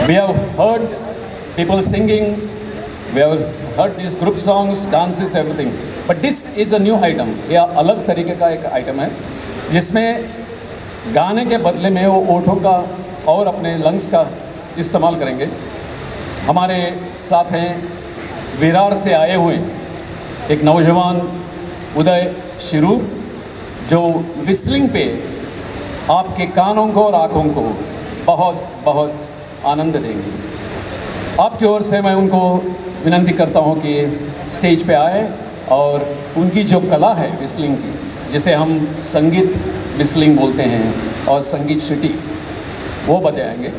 We have heard people singing, we have heard these group songs, dances, everything. But this is a new item. यह अलग तरीके का एक item है जिसमें गाने के बदले में वो ओठों का और अपने लंग्स का इस्तेमाल करेंगे। हमारे साथ हैं विरार से आए हुए एक नौजवान उदय शिरूर, जो विस्लिंग पे आपके कानों को और आँखों को बहुत बहुत आनंद देंगे। आपकी ओर से मैं उनको विनंती करता हूं कि स्टेज पे आए और उनकी जो कला है विस्लिंग की, जिसे हम संगीत विस्लिंग बोलते हैं और संगीत शिटी, वो बजाएंगे।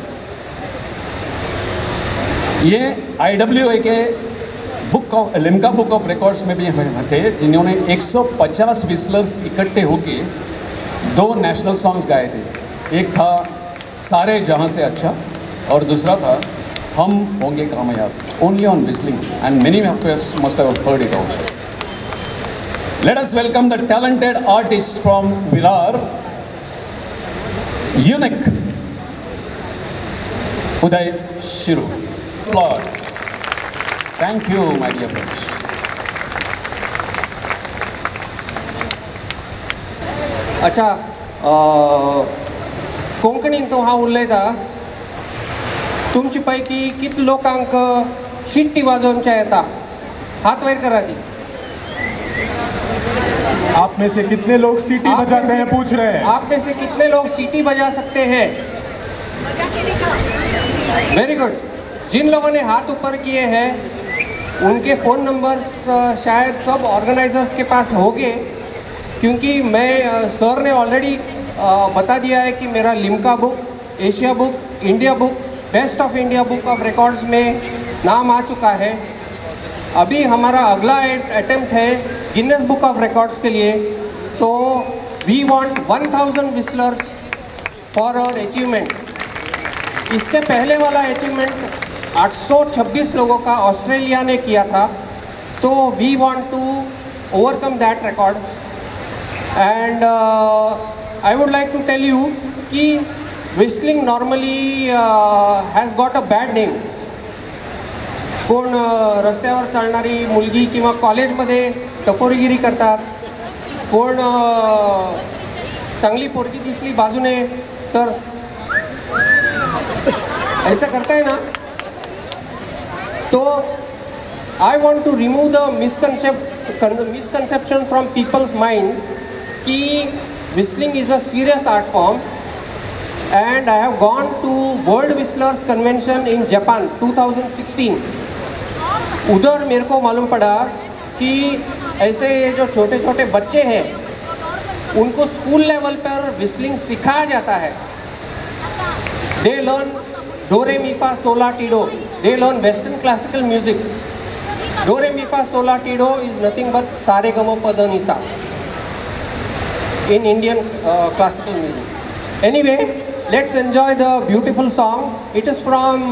ये IWA के लिम्का बुक ऑफ रिकॉर्ड्स में भी थे, जिन्होंने 150 विस्लर्स इकट्ठे होके 2 नेशनल सॉन्ग्स गाए थे। एक था सारे जहां से अच्छा और दूसरा था हम होंगे कामयाब, only on whistling, and many of us must have heard it also. Let us welcome the talented artist from Virar, Unique, Uday Shiru. Applause. Thank you, my dear friends. अच्छा, कोंकणीन तो हांव उलयता, तुमचे पैकी कितले लोकांक शिट्टी वाजोवंचे येता? हाथ वयर करा ती। आप में से कितने लोग सीटी बजाते हैं, पूछ रहे हैं। आप में से कितने लोग सीटी बजा सकते हैं? Very good. जिन लोगों ने हाथ ऊपर किए हैं उनके फ़ोन नंबर्स शायद सब ऑर्गेनाइजर्स के पास होंगे, क्योंकि मैं सर ने ऑलरेडी बता दिया है कि मेरा Limca book, Asia book, India book, best of India book of records में नाम आ चुका है। अभी हमारा अगला अटेम्प्ट है गिनेस बुक ऑफ रिकॉर्ड्स के लिए। तो we want 1000 whistlers for our achievement. इसके पहले वाला अचीवमेंट 826 लोगों का ऑस्ट्रेलिया ने किया था, तो we want to overcome that record. And I would like to tell you कि whistling normally has got a bad name. कोण रस्त्यावर चालणारी मुलगी किंवा कॉलेजमध्ये टपोरीगिरी करतात, कोण चांगली पोरगी दिसली बाजूने तर ऐसा करताय ना। तो I want to remove the misconception from people's minds कि whistling is a serious art form. And I have gone to World Whistlers Convention in Japan 2016. उधर मेरे को मालूम पड़ा कि ऐसे जो छोटे छोटे बच्चे हैं उनको स्कूल लेवल पर विस्लिंग सिखाया जाता है। They learn do re mi fa sol la ti do. They learn Western classical music. Do re mi fa sol la ti do is nothing but sa re ga ma pa da ni sa in Indian classical music. Anyway, let's enjoy the beautiful song. It is from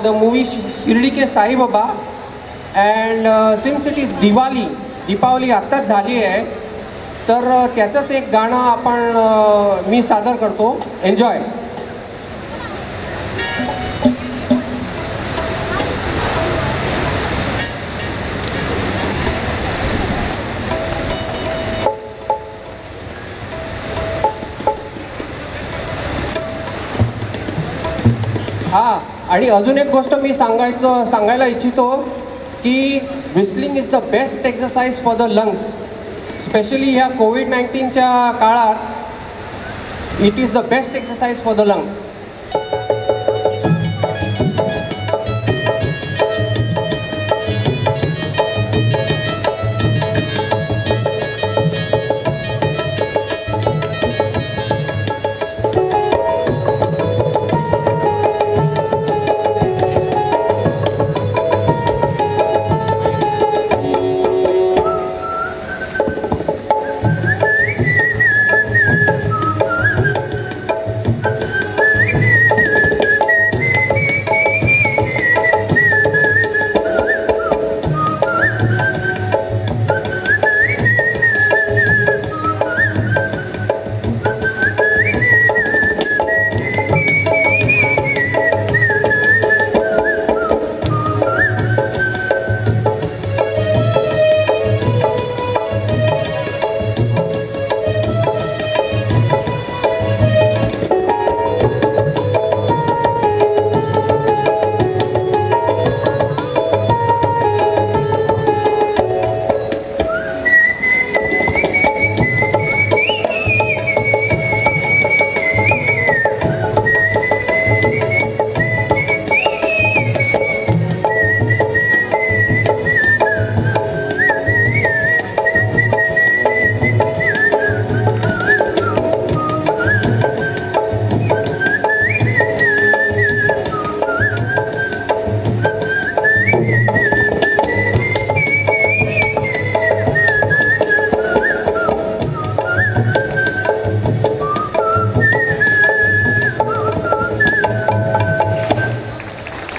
the movie Shirdi ke Sai Baba, and since it is Diwali, Deepawali आत्ताच झाली आहे, तर त्याचंच एक गाणं आपण मी सादर करतो. एन्जॉय. हां, आणि अजून एक गोष्ट मी सांगायला इच्छितो की whistling is the best exercise for the lungs. Specially ह्या कोविड-19च्या काळात it is the best exercise for the lungs.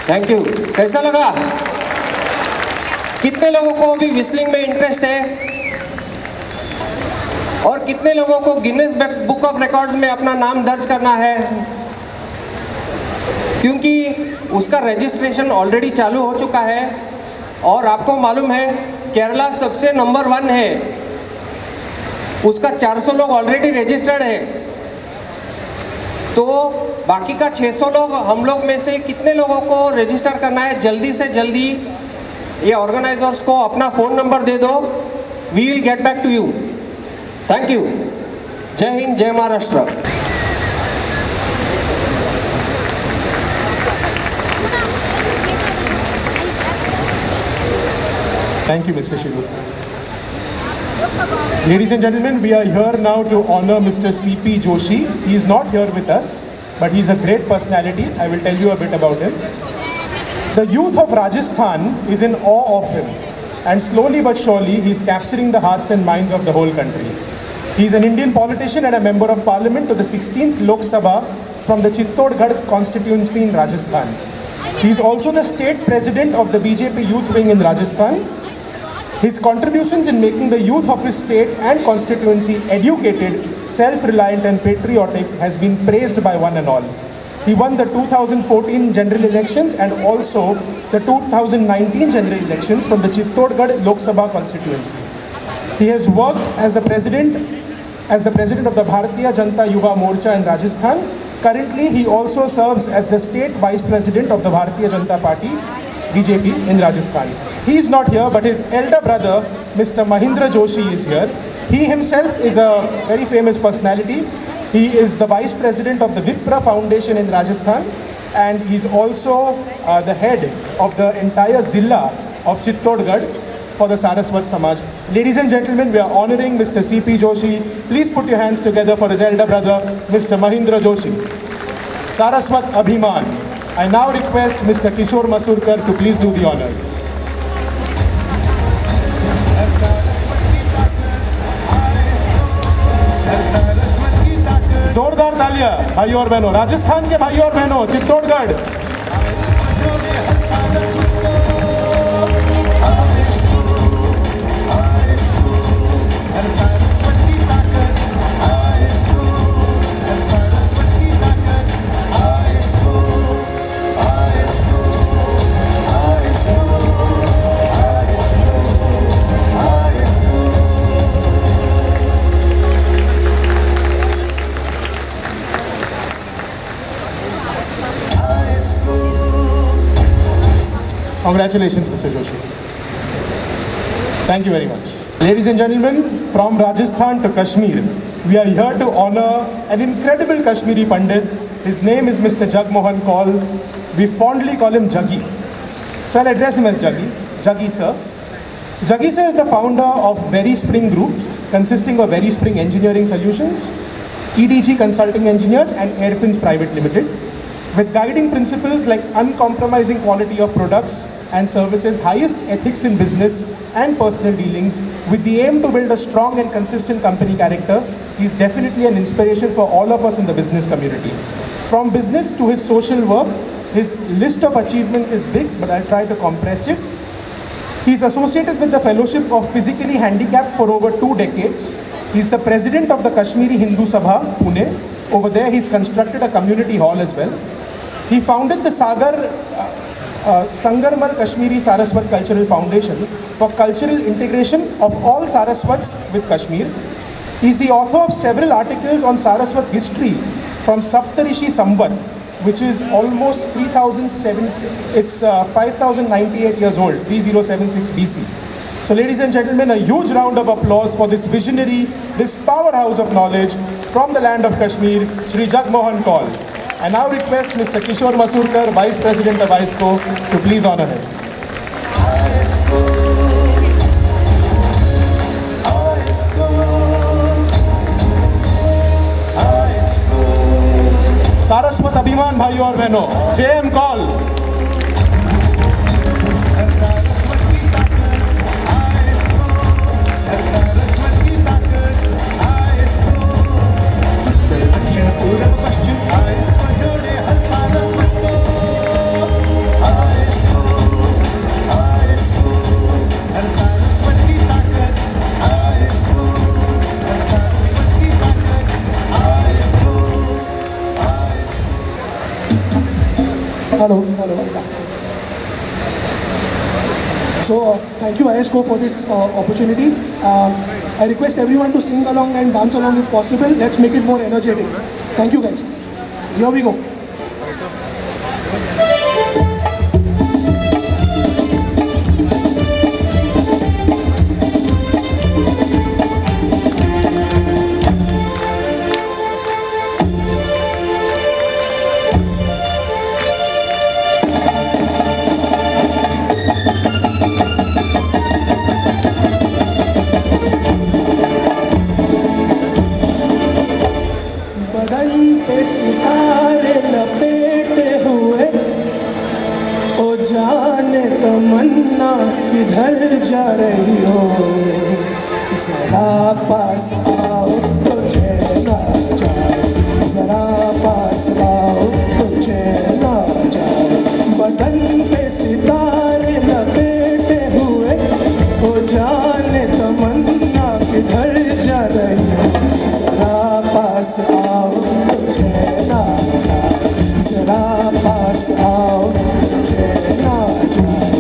Thank you. कैसा लगा? कितने लोगों को अभी विस्लिंग में इंटरेस्ट है और कितने लोगों को गिनेस बुक ऑफ रिकॉर्ड्स में अपना नाम दर्ज करना है? क्योंकि उसका रजिस्ट्रेशन ऑलरेडी चालू हो चुका है और आपको मालूम है केरला सबसे नंबर 1 है, उसका 400 लोग ऑलरेडी रजिस्टर्ड है। तो बाकी का 600 लोग, हम लोग में से कितने लोगों को रजिस्टर करना है? जल्दी से जल्दी ये ऑर्गेनाइजर्स को अपना फ़ोन नंबर दे दो। We will get back to you. Thank you. जय हिंद, जय Maharashtra. Thank you, Mr. Shiru. Ladies and gentlemen, we are here now to honor Mr. C.P. Joshi. He is not here with us, but he is a great personality. I will tell you a bit about him. The youth of Rajasthan is in awe of him, and slowly but surely he is capturing the hearts and minds of the whole country. He is an Indian politician and a member of parliament to the 16th Lok Sabha from the Chittorgarh constituency in Rajasthan. He is also the state president of the BJP youth wing in Rajasthan. His contributions in making the youth of his state and constituency educated, self-reliant and patriotic has been praised by one and all. He won the 2014 general elections and also the 2019 general elections from the Chittorgarh Lok Sabha constituency. He has worked as the president of the Bharatiya Janata Yuva Morcha in Rajasthan. Currently, he also serves as the state vice president of the Bharatiya Janata Party, BJP, in Rajasthan. He is not here, but his elder brother, Mr. Mahindra Joshi, is here. He himself is a very famous personality. He is the vice president of the Vipra Foundation in Rajasthan, and he is also the head of the entire Zilla of Chittorgarh for the Saraswat Samaj. Ladies and gentlemen, we are honoring Mr. C.P. Joshi. Please put your hands together for his elder brother, Mr. Mahindra Joshi. Saraswat Abhiman. I now request Mr. Kishore Masurkar to please do the honors. जोरदार तालियां भाइयों और बहनों, राजस्थान के भाइयों और बहनों, Chittorgarh. Congratulations, Mr. Joshi. Thank you very much. Ladies and gentlemen, from Rajasthan to Kashmir, we are here to honor an incredible Kashmiri Pandit. His name is Mr. Jagmohan Kaul. We fondly call him Jaggi. So I'll address him as Jaggi. Jaggi sir. Jaggi sir is the founder of Very Spring Groups, consisting of Very Spring Engineering Solutions, EDG Consulting Engineers, and Airfins Private Limited. With guiding principles like uncompromising quality of products and services, highest ethics in business and personal dealings, with the aim to build a strong and consistent company character, he is definitely an inspiration for all of us in the business community. From business to his social work, his list of achievements is big, but I'll try to compress it. He is associated with the Fellowship of Physically Handicapped for over 2 decades. He is the president of the Kashmiri Hindu Sabha, Pune. Over there, he's constructed a community hall as well. He founded the Sangarmal Kashmiri Saraswat Cultural Foundation for cultural integration of all Saraswats with Kashmir. He is the author of several articles on Saraswat history from Saptarishi Samvat, which is almost 5,098 years old, 3076 BC. So ladies and gentlemen, a huge round of applause for this visionary, this powerhouse of knowledge from the land of Kashmir, Shri Jagmohan Kaul. I now request Mr. Kishore Masurkar, Vice President of ISCO, to please honor him. Saraswat अभिमान भाइयों और बहनों, JM Kaul. Hello. Yeah. So thank you ISCO for this opportunity. I request everyone to sing along and dance along if possible. Let's make it more energetic. Thank you guys. Here we go. बदन पे सितारे लपेटे हुए, ओ जाने तमन्ना किधर जा रही हो, जरा पास आओ तो चैन आ जाए, जरा पास आओ तो चैन आ जाए। बदन पे सितारे लपेटे हुए, ओ जाने तमन्ना किधर जा रही हो, जरा पास आओ तो चैन आ जाए, जरा पास आओ तो चैन आ जाए।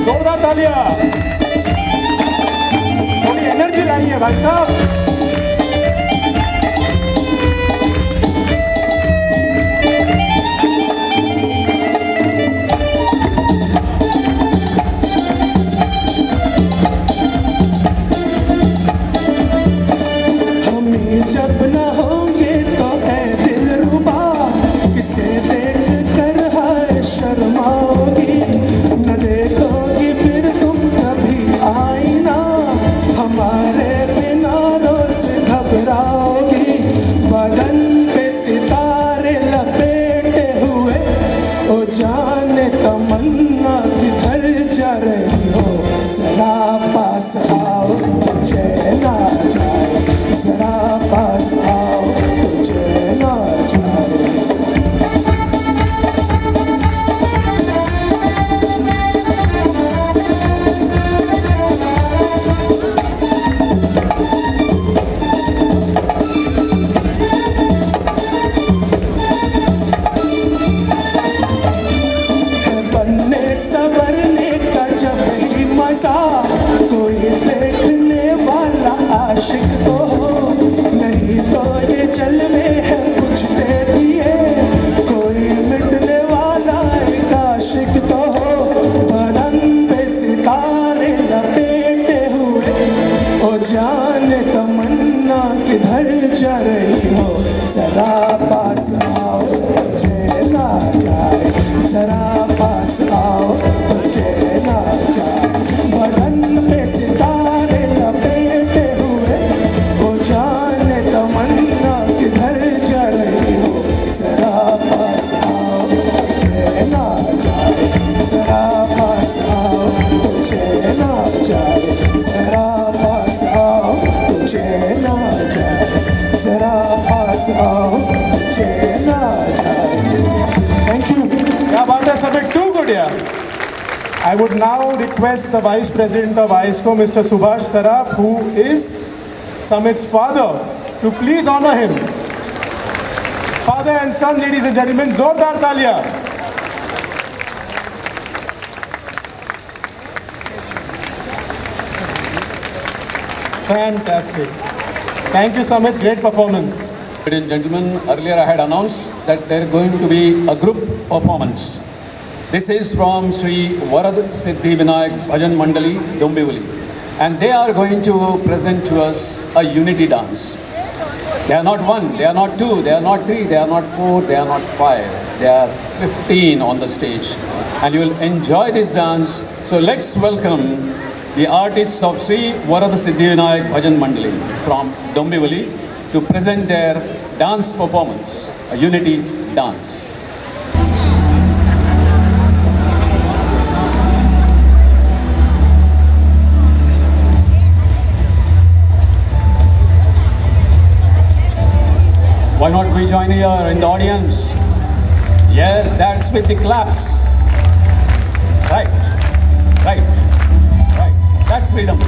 जोरदार तालियां। थोड़ी एनर्जी लानी है भाई साहब। जब न होंगे तो है दिल रुबा, किसे देख कर हाय शर्माओगी, न देखोगी फिर तुम कभी आईना, हमारे बिना रोज घबराओगी। बदन पे सितारे लपेटे हुए, ओ जाने तमन्ना किधर जा रही हो, जरा पास आओ तो चैन आ जाए, जरा पास आओ तो चैन आ जाए। बनने संवरने का जब ही मजा, कोई देखने वाला आशिक तो हो, नहीं तो ये जलवे है कुछ दे दिए, कोई मिटने वाला एक आशिक तो हो। बदन पे सितारे लपेटे हुए, ओ जाने तमन्ना किधर जा रही हो, जरा पास आओ तो चैन आ जाए, जरा पास आओ तो चैन आ जाए। बदन पे सितारे लपेटे हुए, ओ जाने तमन्ना किधर जा रही हो, जरा पास आओ तो चैन आ जाए, जरा पास आओ तो चैन आ जाए, जरा पास आओ तो चैन आ जाए, जरा पास आओ तो चैन आ जाए। Thank you. क्या बात है सभी, too good यार. I would now request the Vice President of ISCO, Mr. Subhash Saraf, who is Samit's father, to please honor him. Father and son, ladies and gentlemen, zordar talia. Fantastic. Thank you, Samit. Great performance. Ladies and gentlemen, earlier I had announced that there is going to be a group performance. This is from Sri Varad Siddhi Vinayak Bhajan Mandali, Dombivli. And they are going to present to us a unity dance. They are not one, they are not two, they are not three, they are not four, they are not five. They are 15 on the stage. And you will enjoy this dance. So let's welcome the artists of Sri Varad Siddhi Vinayak Bhajan Mandali from Dombivli to present their dance performance, a unity dance. Why not we join here in the audience? Yes, that's with the claps. Right, right, right. That's freedom.